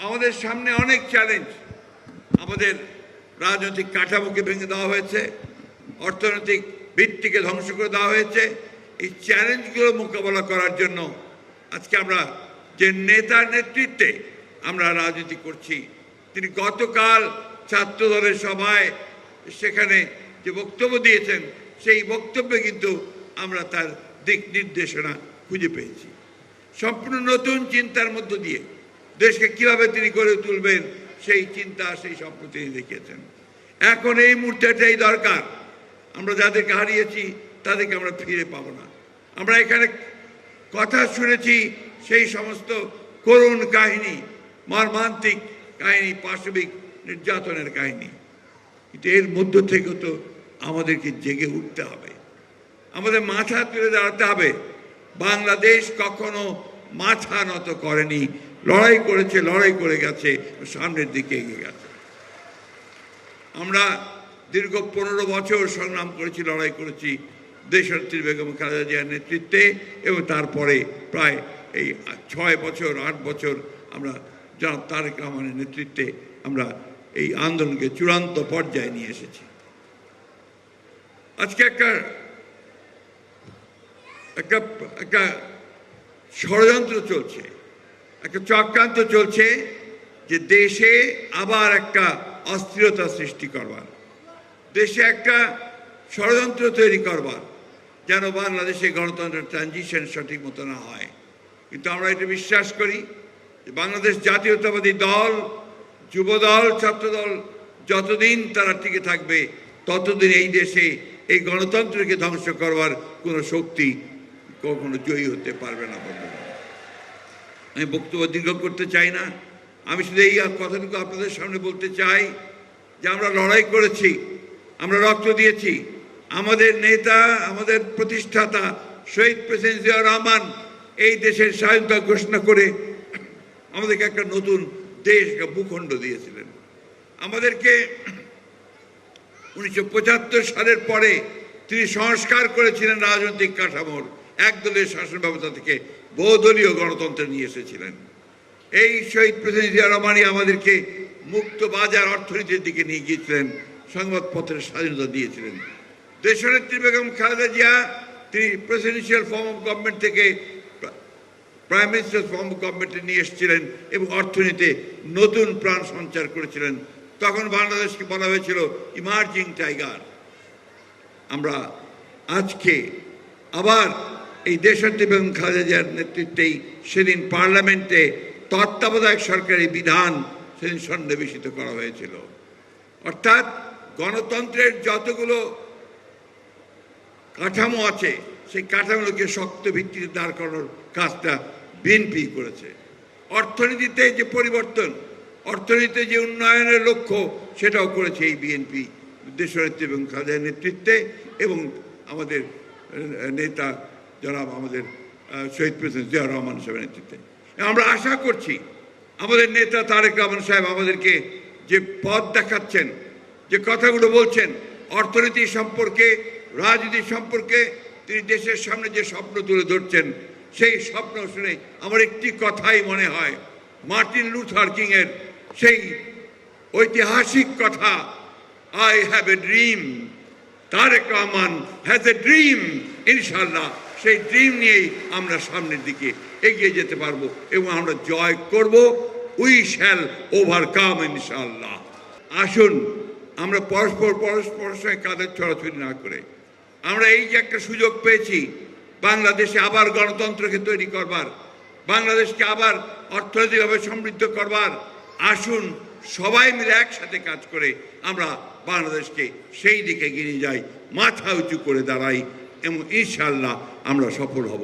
আমাদের সামনে অনেক চ্যালেঞ্জ। আমাদের রাজনৈতিক কাঠামোকে ভেঙে দেওয়া হয়েছে, অর্থনৈতিক ভিত্তিকে ধ্বংস করে দেওয়া হয়েছে। এই চ্যালেঞ্জগুলো মোকাবেলা করার জন্য আজকে আমরা যে নেতার নেতৃত্বে আমরা রাজনীতি করছি, তিনি গতকাল ছাত্র দলের সভায় সেখানে যে বক্তব্য দিয়েছেন, সেই বক্তব্যে কিন্তু আমরা তার দিক নির্দেশনা খুঁজে পেয়েছি। সম্পূর্ণ নতুন চিন্তার মধ্য দিয়ে দেশকে কিভাবে তিনি গড়ে তুলবেন সেই চিন্তা, সেই স্বপ্ন তিনি দেখিয়েছেন। এখন এই মুহূর্তে এটাই দরকার। আমরা যাদেরকে হারিয়েছি তাদেরকে আমরা ফিরে পাবো না। আমরা এখানে কথা শুনেছি সেই সমস্ত করুণ কাহিনী, মর্মান্তিক কাহিনী, পাশবিক নির্যাতনের কাহিনী, কিন্তু এর মধ্য থেকে তো আমাদেরকে জেগে উঠতে হবে, আমাদের মাথা তুলে দাঁড়াতে হবে। বাংলাদেশ কখনো মাথা নত করেনি, লড়াই করেছে, লড়াই করে গেছে, সামনের দিকে এগিয়ে গেছে। আমরা দীর্ঘ 15 বছর সংগ্রাম করেছি, লড়াই করেছি দেশনেত্রী বেগম খালেদা জিয়ার নেতৃত্বে, এবং তারপরে প্রায় এই 6 বছর 8 বছর আমরা জনাব তারেক রহমানের নেতৃত্বে আমরা এই আন্দোলনকে চূড়ান্ত পর্যায়ে নিয়ে এসেছি। আজকে একটা ষড়যন্ত্র চলছে, একটা চক্রান্ত চলছে যে দেশে আবার একটা অস্থিরতা সৃষ্টি করবার, দেশে একটা ষড়যন্ত্র তৈরি করবার, যেন বাংলাদেশে গণতন্ত্রের ট্রানজিশন সঠিক মতো না হয়। কিন্তু আমরা এটা বিশ্বাস করি যে বাংলাদেশ জাতীয়তাবাদী দল, যুবদল, ছাত্রদল যতদিন তারা টিকে থাকবে, ততদিন এই দেশে এই গণতন্ত্রকে ধ্বংস করবার কোনো শক্তি কখনো জয়ী হতে পারবে না। আমি বক্তব্য দীর্ঘ করতে চাই না, আমি শুধু এই কথাটুকু আপনাদের সামনে বলতে চাই যে আমরা লড়াই করেছি, আমরা রক্ত দিয়েছি। আমাদের নেতা, আমাদের প্রতিষ্ঠাতা শহীদ প্রেসিডেন্ট জিয়াউর রহমান এই দেশের স্বাধীনতা ঘোষণা করে আমাদেরকে একটা নতুন দেশ, ভূখণ্ড দিয়েছিলেন। আমাদেরকে 1975 সালের পরে তিনি সংস্কার করেছিলেন রাজনৈতিক কাঠামোর, একদলীয় শাসন ব্যবস্থা থেকে বহুদলীয় গণতন্ত্রে নিয়ে এসেছিলেন। এই শহীদ প্রেসিডেন্ট জিয়া রহমানই আমাদেরকে মুক্ত বাজার অর্থনীতির দিকে নিয়ে গিয়েছিলেন, সংবাদপত্রের স্বাধীনতা দিয়েছিলেন। দেশনেত্রী বেগম খালেদা জিয়া তিনি প্রেসিডেন্সিয়াল ফর্ম অফ গভর্নমেন্ট থেকে প্রাইম মিনিস্টার ফর্ম অফ গভর্নমেন্টে নিয়ে এসেছিলেন এবং অর্থনীতিতে নতুন প্রাণ সঞ্চার করেছিলেন। তখন বাংলাদেশকে বলা হয়েছিল ইমার্জিং টাইগার। আমরা আজকে আবার এই দেশনেত্রী বেগম খালেদা জিয়ার নেতৃত্বেই সেদিন পার্লামেন্টে তত্ত্বাবধায়ক সরকারি বিধান সেদিন সন্নিবেশিত করা হয়েছিল। অর্থাৎ গণতন্ত্রের যতগুলো কাঠামো আছে সেই কাঠামোগুলোকে শক্ত ভিত্তিতে দাঁড় করানোর কাজটা বিএনপি করেছে। অর্থনীতিতে যে পরিবর্তন, অর্থনীতিতে যে উন্নয়নের লক্ষ্য, সেটাও করেছে এই বিএনপি দেশনেত্রী এবং খালেদার নেতৃত্বে এবং আমাদের নেতা জনাব আমাদের শহীদ প্রেসিডেন্ট জিয়াউর রহমান সাহেবের নেতৃত্বে। আমরা আশা করছি আমাদের নেতা তারেক রহমান সাহেব আমাদেরকে যে পথ দেখাচ্ছেন, যে কথাগুলো বলছেন অর্থনীতি সম্পর্কে, রাজনীতি সম্পর্কে, তিনি দেশের সামনে যে স্বপ্ন তুলে ধরছেন, সেই স্বপ্ন শুনে আমার একটি কথাই মনে হয়, মার্টিন লুথার কিং এর সেই ঐতিহাসিক কথা, I have a dream, Tarique Rahman has a dream. ইনশাল্লাহ সেই ড্রিম নিয়েই আমরা সামনের দিকে এগিয়ে যেতে পারবো এবং আমরা জয় করব। উই শ্যাল ওভারকাম ইনশাল্লাহ। আসুন আমরা পরস্পরের সঙ্গে কাঁধে ছড়াছড়ি না করে, আমরা এই যে একটা সুযোগ পেয়েছি বাংলাদেশে আবার গণতন্ত্রকে তৈরি করবার, বাংলাদেশকে আবার অর্থনৈতিকভাবে সমৃদ্ধ করবার, আসুন সবাই মিলে একসাথে কাজ করে আমরা বাংলাদেশকে সেই দিকে এগিয়ে যাই, মাথা উঁচু করে দাঁড়াই এবং ইনশাল্লাহ আমরা সফল হব।